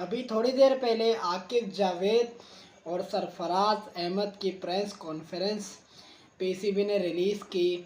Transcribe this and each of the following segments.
अभी थोड़ी देर पहले आकिब जावेद और सरफराज अहमद की प्रेस कॉन्फ्रेंस पीसीबी ने रिलीज़ की।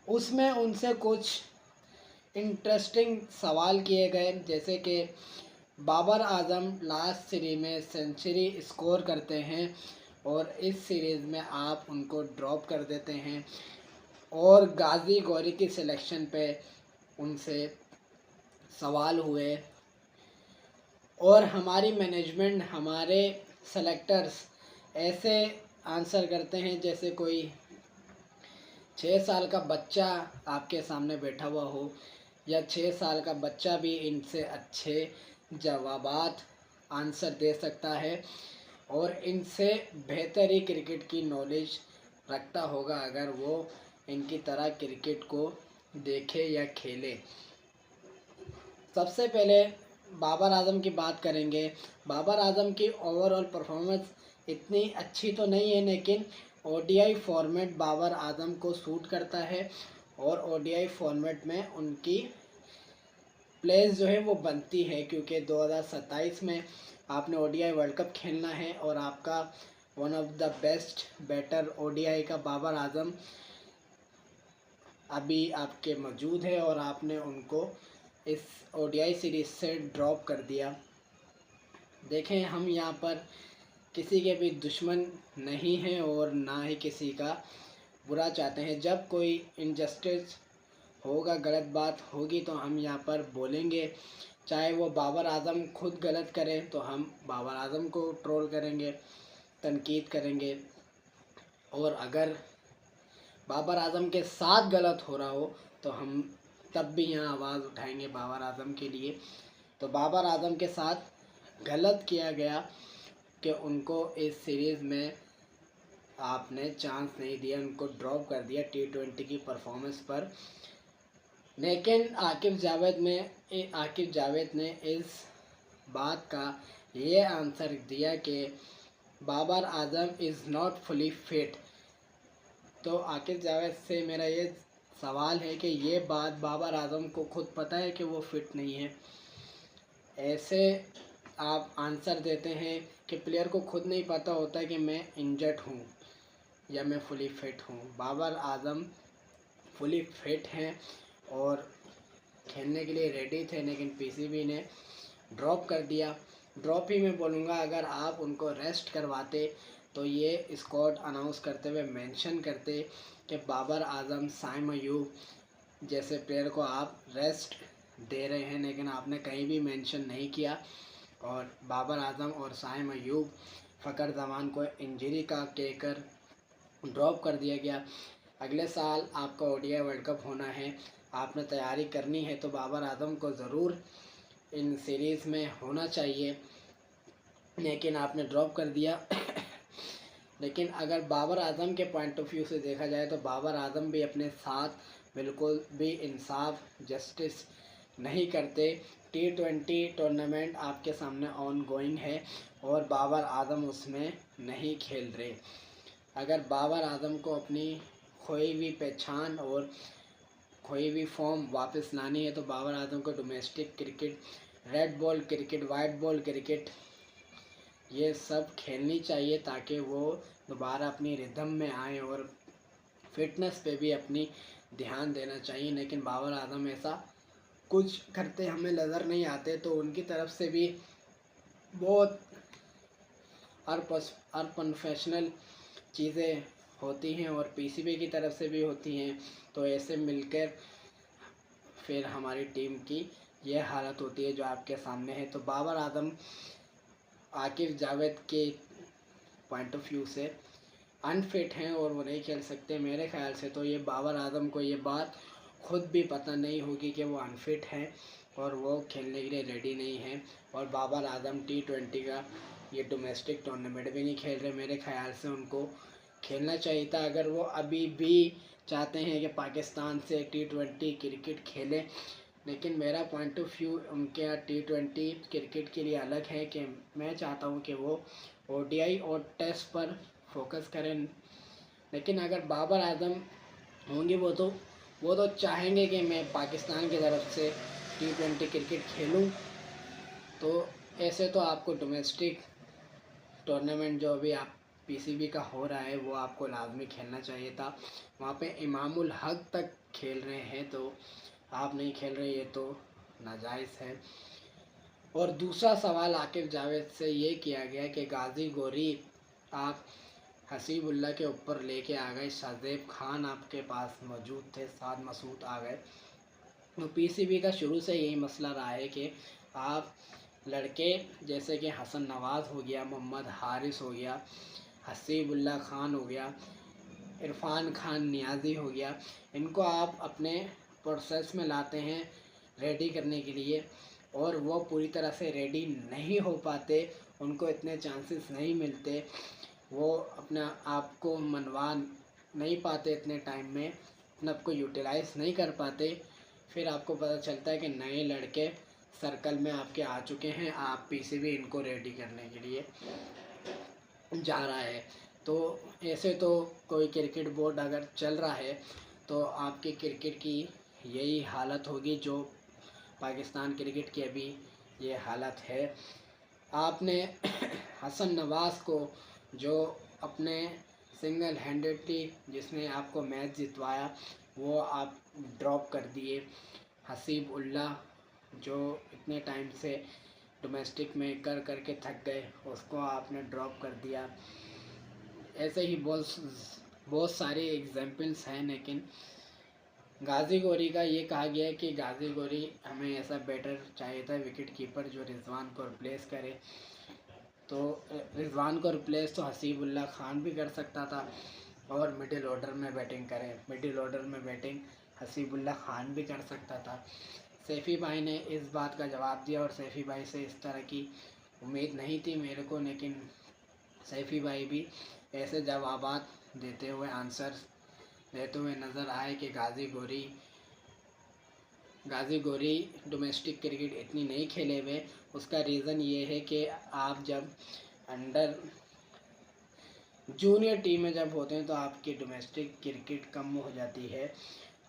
उसमें उनसे कुछ इंटरेस्टिंग सवाल किए गए, जैसे कि बाबर आजम लास्ट सीरीज में सेंचुरी स्कोर करते हैं और इस सीरीज़ में आप उनको ड्रॉप कर देते हैं, और गाजी गौरी की सिलेक्शन पे उनसे सवाल हुए, और हमारी मैनेजमेंट, हमारे सेलेक्टर्स ऐसे आंसर करते हैं जैसे कोई 6 साल का बच्चा आपके सामने बैठा हुआ हो, या 6 साल का बच्चा भी इनसे अच्छे जवाबात आंसर दे सकता है और इनसे बेहतर ही क्रिकेट की नॉलेज रखता होगा अगर वो इनकी तरह क्रिकेट को देखे या खेले। सबसे पहले बाबर आजम की बात करेंगे। बाबर आजम की ओवरऑल परफॉर्मेंस इतनी अच्छी तो नहीं है, लेकिन ओडीआई फॉर्मेट बाबर आजम को सूट करता है और ओडीआई फॉर्मेट में उनकी प्लेस जो है वो बनती है, क्योंकि 2027 में आपने ओडीआई वर्ल्ड कप खेलना है और आपका one of the best batter ODI का बाबर आजम अभी आपके मौजूद है और आपने उनको इस ओडीआई सीरीज़ से ड्रॉप कर दिया। देखें, हम यहाँ पर किसी के भी दुश्मन नहीं हैं और ना ही किसी का बुरा चाहते हैं। जब कोई इनजस्टिस होगा, गलत बात होगी, तो हम यहाँ पर बोलेंगे। चाहे वो बाबर आजम खुद गलत करें तो हम बाबर आजम को ट्रोल करेंगे, तनकीद करेंगे, और अगर बाबर आजम के साथ गलत हो रहा हो तो हम तब भी यहाँ आवाज़ उठाएंगे बाबर आजम के लिए। तो बाबर आजम के साथ गलत किया गया कि उनको इस सीरीज़ में आपने चांस नहीं दिया, उनको ड्रॉप कर दिया T20 की परफॉर्मेंस पर। लेकिन आकिब जावेद ने इस बात का ये आंसर दिया कि Babar Azam is not fully fit. तो आकिब जावेद से मेरा ये सवाल है कि ये बात बाबर आजम को खुद पता है कि वो फिट नहीं है। ऐसे आप आंसर देते हैं कि प्लेयर को खुद नहीं पता होता कि मैं इंजर्ड हूँ या मैं फुली फिट हूँ। बाबर आजम फुली फिट हैं और खेलने के लिए रेडी थे, लेकिन पीसीबी ने ड्रॉप कर दिया। ड्रॉप ही मैं बोलूँगा, अगर आप उनको रेस्ट करवाते तो ये स्क्वाड अनाउंस करते हुए मेंशन करते कि बाबर आजम, साइम अयूब जैसे प्लेयर को आप रेस्ट दे रहे हैं, लेकिन आपने कहीं भी मेंशन नहीं किया और बाबर आजम और साइम अयूब, फ़खर जमान को इंजरी का कहकर ड्रॉप कर दिया गया। अगले साल आपका ओडीआई वर्ल्ड कप होना है, आपने तैयारी करनी है, तो बाबर आजम को ज़रूर इन सीरीज़ में होना चाहिए, लेकिन आपने ड्रॉप कर दिया। लेकिन अगर बाबर आजम के पॉइंट ऑफ व्यू से देखा जाए तो बाबर आजम भी अपने साथ बिल्कुल भी इंसाफ, जस्टिस नहीं करते। T20 टूर्नामेंट आपके सामने ऑन गोइंग है और बाबर आजम उसमें नहीं खेल रहे। अगर बाबर आजम को अपनी खोई हुई पहचान और खोई हुई फॉर्म वापस लानी है तो बाबर आजम को domestic cricket, red ball cricket, white ball cricket, ये सब खेलनी चाहिए ताकि वो दोबारा अपनी रिदम में आए, और फिटनेस पे भी अपनी ध्यान देना चाहिए। लेकिन बाबर आजम ऐसा कुछ करते हमें नज़र नहीं आते, तो उनकी तरफ से भी बहुत अनप्रोफेशनल चीज़ें होती हैं और पीसीबी की तरफ से भी होती हैं। तो ऐसे मिलकर फिर हमारी टीम की यह हालत होती है जो आपके सामने है। तो बाबर आजम आकिब जावेद के पॉइंट ऑफ व्यू से अनफिट हैं और वो नहीं खेल सकते। मेरे ख्याल से तो ये बाबर आजम को ये बात खुद भी पता नहीं होगी कि वो अनफिट हैं और वो खेलने के लिए रेडी नहीं हैं। और बाबर आजम T20 का ये डोमेस्टिक टूर्नामेंट भी नहीं खेल रहे। मेरे ख्याल से उनको खेलना चाहिए था, अगर वो अभी भी चाहते हैं कि पाकिस्तान से T20 क्रिकेट खेलें। लेकिन मेरा पॉइंट ऑफ व्यू उनके यहाँ T20 क्रिकेट के लिए अलग है कि मैं चाहता हूँ कि वो ओडीआई और टेस्ट पर फोकस करें। लेकिन अगर बाबर आजम होंगे वो तो चाहेंगे कि मैं पाकिस्तान की तरफ से T20 क्रिकेट खेलूं। तो ऐसे तो आपको डोमेस्टिक टूर्नामेंट जो अभी आप पीसीबी का हो रहा है वो आपको लाजमी खेलना चाहिए था। वहाँ पे इमामुल हक तक खेल रहे हैं तो आप नहीं खेल रहे, ये तो नाजायज़ है। और दूसरा सवाल आकिब जावेद से ये किया गया कि गाजी गोरी आप हसीबुल्ला के ऊपर लेके आ गए, शाहजेब खान आपके पास मौजूद थे, साद मसूद आ गए। तो पीसीबी का शुरू से यही मसला रहा है कि आप लड़के जैसे कि हसन नवाज़ हो गया, मोहम्मद हारिस हो गया, हसीबुल्ला खान हो गया, इरफान खान नियाज़ी हो गया, इनको आप अपने प्रोसेस में लाते हैं रेडी करने के लिए, और वो पूरी तरह से रेडी नहीं हो पाते, उनको इतने चांसेस नहीं मिलते, वो अपने आप को मनवा नहीं पाते इतने टाइम में, अपने आप को यूटिलाइज़ नहीं कर पाते। फिर आपको पता चलता है कि नए लड़के सर्कल में आपके आ चुके हैं, आप पीसीबी इनको रेडी करने के लिए जा रहा है। तो ऐसे तो कोई क्रिकेट बोर्ड अगर चल रहा है तो आपके क्रिकेट की यही हालत होगी जो पाकिस्तान क्रिकेट की अभी ये हालत है। आपने हसन नवाज़ को जो अपने सिंगल हैंडेडली जिसने आपको मैच जितवाया वो आप ड्रॉप कर दिए। हसीब उल्ला जो इतने टाइम से डोमेस्टिक में कर कर के थक गए उसको आपने ड्रॉप कर दिया। ऐसे ही बहुत सारे एग्जाम्पल्स हैं, लेकिन गाजी गोरी का ये कहा गया है कि गाजी गोरी हमें ऐसा बैटर चाहिए था विकेट कीपर जो रिजवान को रिप्लेस करे। तो रिजवान को रिप्लेस तो हसीबुल्ला खान भी कर सकता था और मिडिल ऑर्डर में बैटिंग करें, मिडिल ऑर्डर में बैटिंग हसीबुल्ला खान भी कर सकता था। सैफ़ी भाई ने इस बात का जवाब दिया और सैफ़ी भाई से इस तरह की उम्मीद नहीं थी मेरे को, लेकिन सैफ़ी भाई भी ऐसे जवाबात देते हुए आंसर देते हुए नज़र आए कि गाजी गोरी डोमेस्टिक क्रिकेट इतनी नहीं खेले हुए। उसका रीज़न ये है कि आप जब अंडर जूनियर टीम में जब होते हैं तो आपकी डोमेस्टिक क्रिकेट कम हो जाती है,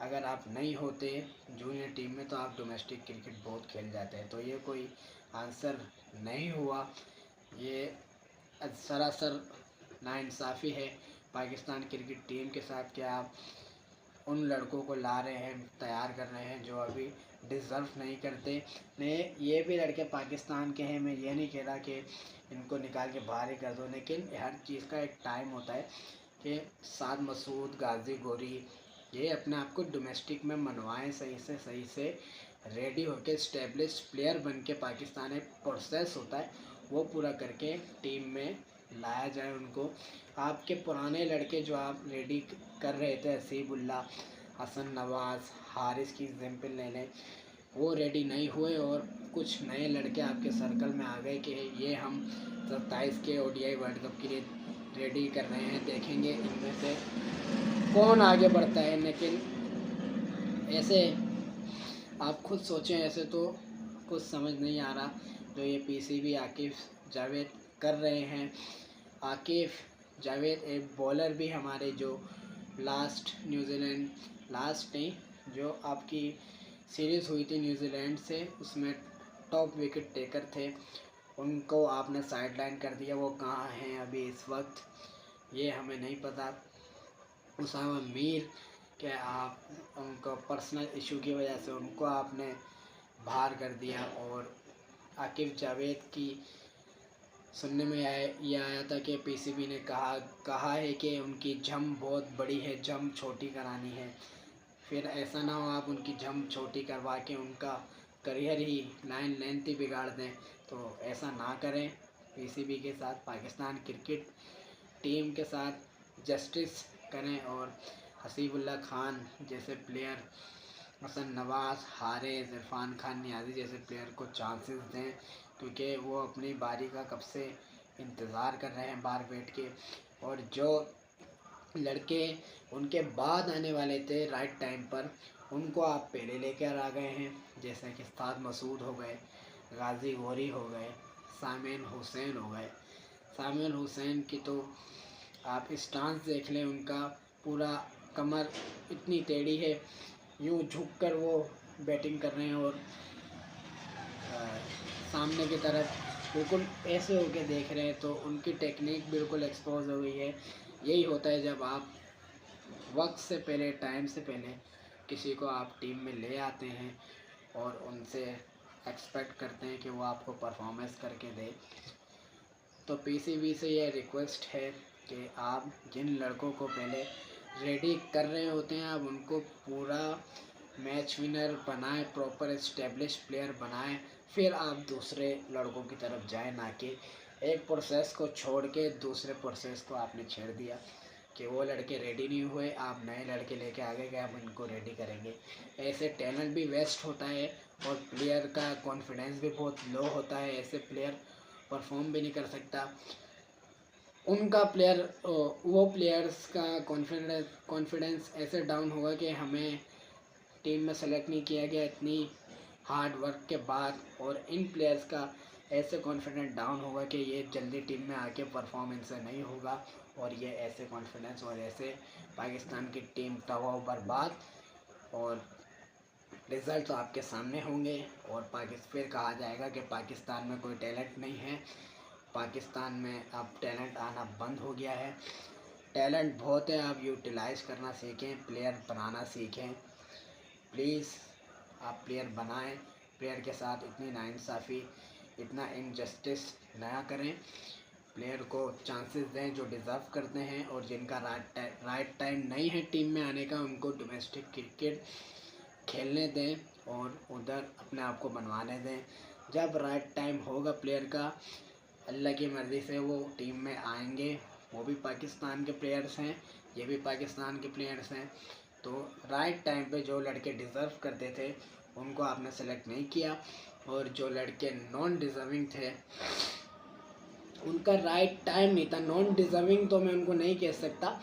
अगर आप नहीं होते जूनियर टीम में तो आप डोमेस्टिक क्रिकेट बहुत खेल जाते हैं। तो ये कोई आंसर नहीं हुआ, ये सरासर नाइंसाफ़ी है पाकिस्तान क्रिकेट टीम के साथ कि आप उन लड़कों को ला रहे हैं, तैयार कर रहे हैं जो अभी डिज़र्व नहीं करते। ने ये भी लड़के पाकिस्तान के हैं, मैं ये नहीं कह रहा कि इनको निकाल के बाहर ही कर दो, लेकिन हर चीज़ का एक टाइम होता है कि साद मसूद, गाजी गोरी ये अपने आप को डोमेस्टिक में मनवाएं, सही से रेडी होकर स्टेब्लिश प्लेयर बन के पाकिस्तान एक प्रोसेस होता है वो पूरा करके टीम में लाया जाए उनको। आपके पुराने लड़के जो आप रेडी कर रहे थे, हसीबुल्ला, हसन नवाज़, हारिस की एग्जाम्पल ले लें, वो रेडी नहीं हुए और कुछ नए लड़के आपके सर्कल में आ गए कि ये हम 27 के ओडीआई वर्ल्ड कप के लिए रेडी कर रहे हैं, देखेंगे इनमें से कौन आगे बढ़ता है। लेकिन ऐसे आप खुद सोचें, ऐसे तो कुछ समझ नहीं आ रहा जो ये पीसीबी आकिब जावेद कर रहे हैं। आकिब जावेद एक बॉलर भी हमारे जो लास्ट नहीं, जो आपकी सीरीज़ हुई थी न्यूजीलैंड से उसमें टॉप विकेट टेकर थे, उनको आपने साइडलाइन कर दिया। वो कहाँ हैं अभी इस वक्त ये हमें नहीं पता। उसामा मीर क्या आप उनको पर्सनल इशू की वजह से उनको आपने बाहर कर दिया। और आकिब जावेद की सुनने में ये आया था कि पीसीबी ने कहा है कि उनकी जम बहुत बड़ी है, जम छोटी करानी है। फिर ऐसा ना हो आप उनकी जम छोटी करवा के उनका करियर ही लाइन लेंथ ही बिगाड़ दें, तो ऐसा ना करें। पीसीबी के साथ, पाकिस्तान क्रिकेट टीम के साथ जस्टिस करें और हसीबुल्ला खान जैसे प्लेयर, हसन नवाज़, हारिस, इरफान खान नियाज़ी जैसे प्लेयर को चांसेस दें, क्योंकि वो अपनी बारी का कब से इंतज़ार कर रहे हैं बाहर बैठ के। और जो लड़के उनके बाद आने वाले थे राइट टाइम पर, उनको आप पहले लेकर आ गए हैं, जैसे कि साद मसूद हो गए, गाजी गोरी हो गए, सामिन हुसैन हो गए। सामिन हुसैन की तो आप स्टांस देख लें, उनका पूरा कमर इतनी टेढ़ी है, यूँ झुककर वो बैटिंग कर रहे हैं और सामने की तरफ बिल्कुल ऐसे होके देख रहे हैं, तो उनकी टेक्निक बिल्कुल एक्सपोज हो गई है। यही होता है जब आप वक्त से पहले, टाइम से पहले किसी को आप टीम में ले आते हैं और उनसे एक्सपेक्ट करते हैं कि वो आपको परफॉर्मेंस करके दे। तो पीसीबी से ये रिक्वेस्ट है कि आप जिन लड़कों को पहले रेडी कर रहे होते हैं, आप उनको पूरा मैच विनर बनाएं, प्रॉपर इस्टेब्लिश प्लेयर बनाएं, फिर आप दूसरे लड़कों की तरफ जाएं। ना कि एक प्रोसेस को छोड़ के दूसरे प्रोसेस को आपने छेड़ दिया कि वो लड़के रेडी नहीं हुए, आप नए लड़के लेके आ गए कि आप इनको रेडी करेंगे। ऐसे टैलेंट भी वेस्ट होता है और प्लेयर का कॉन्फिडेंस भी बहुत लो होता है। ऐसे प्लेयर परफॉर्म भी नहीं कर सकता। उनका वो प्लेयर्स का कॉन्फिडेंस ऐसे डाउन होगा कि हमें टीम में सेलेक्ट नहीं किया गया इतनी हार्ड वर्क के बाद, और इन प्लेयर्स का ऐसे कॉन्फिडेंस डाउन होगा कि ये जल्दी टीम में आके परफॉर्म इनसे नहीं होगा, और ये ऐसे कॉन्फिडेंस और ऐसे पाकिस्तान की टीम तबाह बर्बाद, और रिज़ल्ट तो आपके सामने होंगे। और फिर कहा जाएगा कि पाकिस्तान में कोई टैलेंट नहीं है। पाकिस्तान में अब टैलेंट आना बंद हो गया है। टैलेंट बहुत है, आप यूटिलाइज़ करना सीखें, प्लेयर बनाना सीखें। प्लीज़ आप प्लेयर बनाएं। प्लेयर के साथ इतनी नाइंसाफ़ी, इतना इनजस्टिस ना करें। प्लेयर को चांसेस दें जो डिज़र्व करते हैं, और जिनका राइट टाइम नहीं है टीम में आने का, उनको डोमेस्टिक क्रिकेट खेलने दें और उधर अपने आप को बनवाने दें। जब राइट टाइम होगा प्लेयर का, अल्लाह की मर्ज़ी से वो टीम में आएंगे। वो भी पाकिस्तान के प्लेयर्स हैं, ये भी पाकिस्तान के प्लेयर्स हैं। तो राइट टाइम पे जो लड़के डिज़र्व करते थे उनको आपने सेलेक्ट नहीं किया, और जो लड़के नॉन डिज़र्विंग थे उनका राइट टाइम नहीं था। नॉन डिज़र्विंग तो मैं उनको नहीं कह सकता,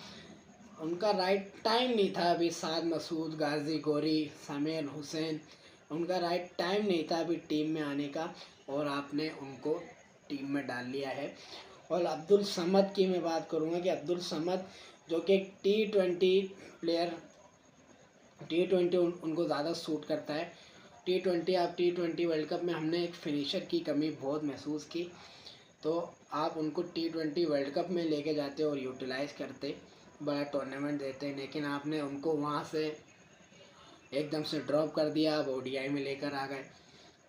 उनका राइट टाइम नहीं था। अभी साद मसूद, गाजी गोरी, समीर हुसैन, उनका राइट टाइम नहीं था अभी टीम में आने का, और आपने उनको टीम में डाल लिया है। और अब्दुल समद की मैं बात करूँगा कि अब्दुल समद जो कि T20 प्लेयर, T20 उनको ज़्यादा सूट करता है। T20 वर्ल्ड कप में हमने एक फिनिशर की कमी बहुत महसूस की, तो आप उनको T20 वर्ल्ड कप में लेके जाते और यूटिलाइज़ करते, बड़ा टूर्नामेंट देते, लेकिन आपने उनको वहाँ से एकदम से ड्रॉप कर दिया, आप ओडीआई में लेकर आ गए।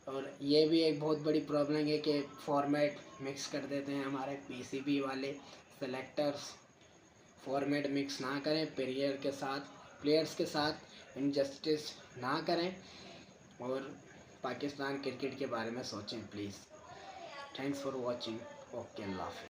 और ये भी एक बहुत बड़ी प्रॉब्लम है कि फॉर्मेट मिक्स कर देते हैं हमारे पीसीबी वाले सेलेक्टर्स। फॉर्मेट मिक्स ना करें, प्लेयर्स के साथ इनजस्टिस ना करें, और पाकिस्तान क्रिकेट के बारे में सोचें please. Thanks for watching. Okay, अल्लाह हाफ़िज़।